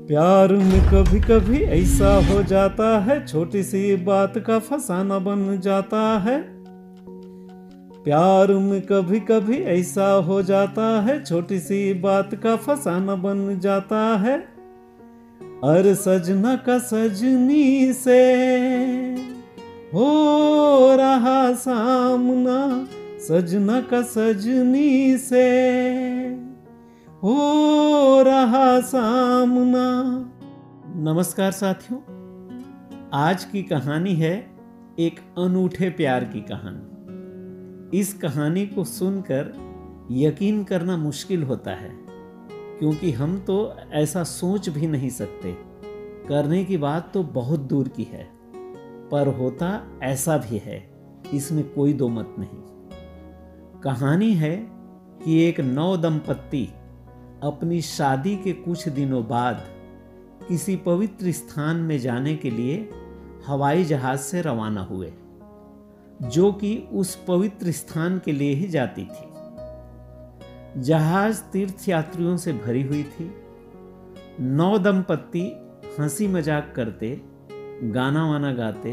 प्यार में कभी कभी ऐसा हो जाता है, छोटी सी बात का फसाना बन जाता है। प्यार में कभी कभी ऐसा हो जाता है, छोटी सी बात का फसाना बन जाता है। अरे सजना का सजनी से हो रहा सामना, सजना का सजनी से हो रहा सामना। नमस्कार साथियों, आज की कहानी है एक अनूठे प्यार की कहानी। इस कहानी को सुनकर यकीन करना मुश्किल होता है, क्योंकि हम तो ऐसा सोच भी नहीं सकते। करने की बात तो बहुत दूर की है, पर होता ऐसा भी है, इसमें कोई दो मत नहीं। कहानी है कि एक नवदंपति अपनी शादी के कुछ दिनों बाद किसी पवित्र स्थान में जाने के लिए हवाई जहाज से रवाना हुए, जो कि उस पवित्र स्थान के लिए ही जाती थी। जहाज तीर्थयात्रियों से भरी हुई थी। नवदंपति हंसी मजाक करते, गाना वाना गाते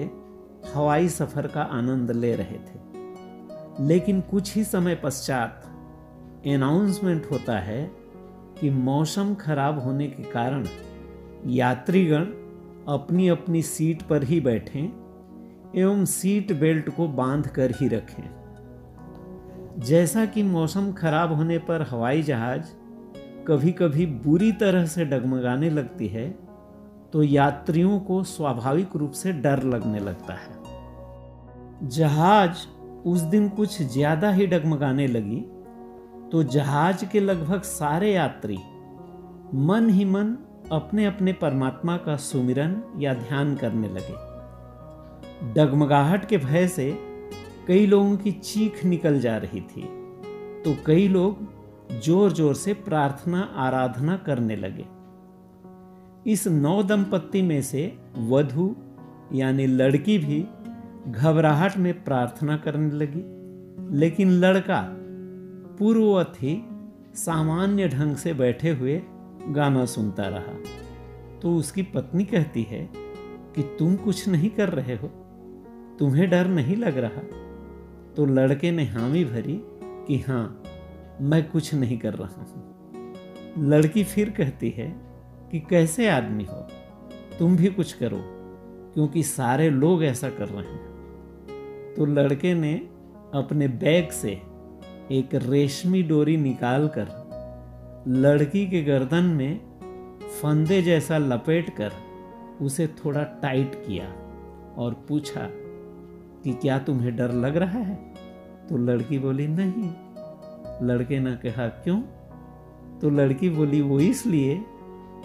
हवाई सफर का आनंद ले रहे थे। लेकिन कुछ ही समय पश्चात अनाउंसमेंट होता है कि मौसम खराब होने के कारण यात्रीगण अपनी अपनी सीट पर ही बैठें एवं सीट बेल्ट को बांध कर ही रखें। जैसा कि मौसम खराब होने पर हवाई जहाज कभी कभी बुरी तरह से डगमगाने लगती है, तो यात्रियों को स्वाभाविक रूप से डर लगने लगता है। जहाज उस दिन कुछ ज्यादा ही डगमगाने लगी, तो जहाज के लगभग सारे यात्री मन ही मन अपने अपने परमात्मा का सुमिरन या ध्यान करने लगे। डगमगाहट के भय से कई लोगों की चीख निकल जा रही थी, तो कई लोग जोर जोर से प्रार्थना आराधना करने लगे। इस नवदंपति में से वधू यानी लड़की भी घबराहट में प्रार्थना करने लगी, लेकिन लड़का पूर्ववत ही सामान्य ढंग से बैठे हुए गाना सुनता रहा। तो उसकी पत्नी कहती है कि तुम कुछ नहीं कर रहे हो, तुम्हें डर नहीं लग रहा? तो लड़के ने हामी भरी कि हाँ, मैं कुछ नहीं कर रहा हूं। लड़की फिर कहती है कि कैसे आदमी हो, तुम भी कुछ करो, क्योंकि सारे लोग ऐसा कर रहे हैं। तो लड़के ने अपने बैग से एक रेशमी डोरी निकालकर लड़की के गर्दन में फंदे जैसा लपेटकर उसे थोड़ा टाइट किया और पूछा कि क्या तुम्हें डर लग रहा है? तो लड़की बोली नहीं। लड़के ने कहा क्यों? तो लड़की बोली वो इसलिए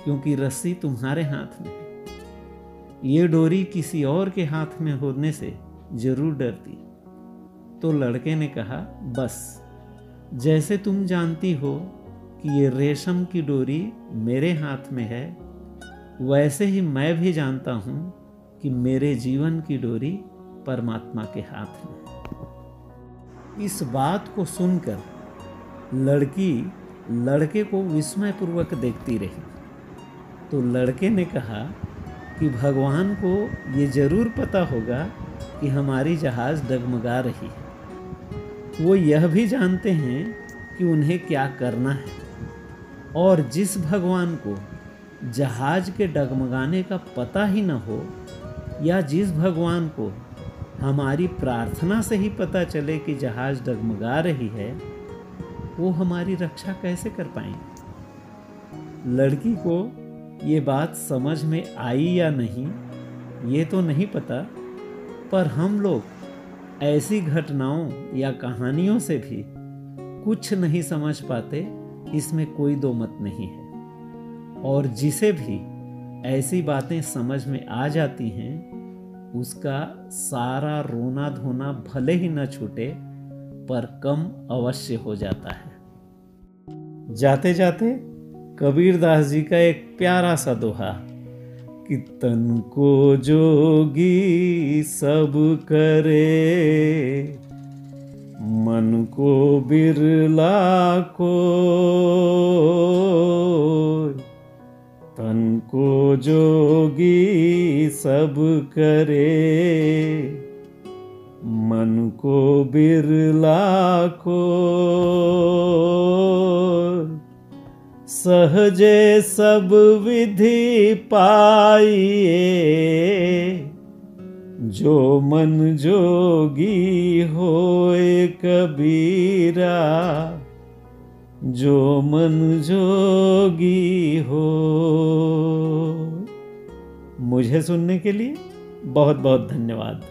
क्योंकि रस्सी तुम्हारे हाथ में है, ये डोरी किसी और के हाथ में होने से जरूर डरती। तो लड़के ने कहा बस, जैसे तुम जानती हो कि ये रेशम की डोरी मेरे हाथ में है, वैसे ही मैं भी जानता हूं कि मेरे जीवन की डोरी परमात्मा के हाथ में है। इस बात को सुनकर लड़की लड़के को विस्मयपूर्वक देखती रही। तो लड़के ने कहा कि भगवान को ये जरूर पता होगा कि हमारी जहाज डगमगा रही है। वो यह भी जानते हैं कि उन्हें क्या करना है, और जिस भगवान को जहाज के डगमगाने का पता ही न हो, या जिस भगवान को हमारी प्रार्थना से ही पता चले कि जहाज डगमगा रही है, वो हमारी रक्षा कैसे कर पाएंगे? लड़की को ये बात समझ में आई या नहीं, ये तो नहीं पता, पर हम लोग ऐसी घटनाओं या कहानियों से भी कुछ नहीं समझ पाते, इसमें कोई दो मत नहीं है। और जिसे भी ऐसी बातें समझ में आ जाती हैं, उसका सारा रोना धोना भले ही न छूटे, पर कम अवश्य हो जाता है। जाते जाते कबीरदास जी का एक प्यारा सा दोहा कि तन को जोगी सब करे, मन को बिरला को तन को जोगी सब करे, मन को बिरला को। सहजे सब विधि पाइए, जो मन जोगी होए कबीरा, जो मन जोगी हो। मुझे सुनने के लिए बहुत बहुत धन्यवाद।